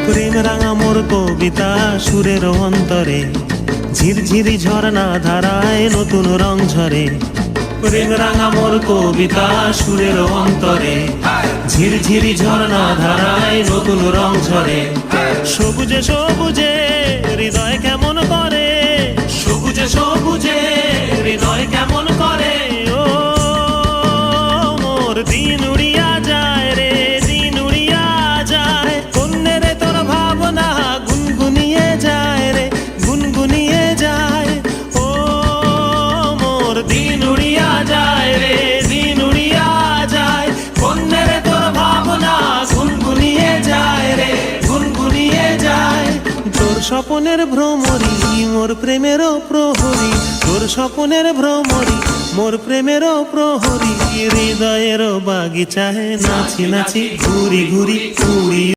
প্রেম রাঙা মোর কবিতা সুরের অন্তরে, ঝিরঝিরি ঝরনা ধারায় নতুন রং ঝরে। প্রেম রাঙা মোর কবিতা সুরের অন্তরে, ঝিরঝিরি ঝরনা ধারায় নতুন রং ঝরে। সবুজে সবুজে হৃদয় কেমন করে, সবুজে সবুজে হৃদয় কেমন করে। ও মোর দিন উড়িয়া যায় রে, দিন উড়িয়া যায়। কন্যেরে তোর ভাবনা গুনগুনিয়ে যায় রে, গুনগুনিয়ে যায়। ও মোর দিন উড়িয়া যায় রে, দিন উড়িয়া যায়। কন্যেরে তোর ভাবনা গুনগুনিয়ে যায় রে, গুনগুনিয়ে যায়। তোর স্বপনের ভ্রমরি মোর প্রেমেরও প্রহরী, তোর স্বপনের ভ্রমরি মোর প্রেমেরও প্রহরী। হৃদয়ের বাগিচায় নাচি নাচি ঘুরি ঘুরি উড়ি।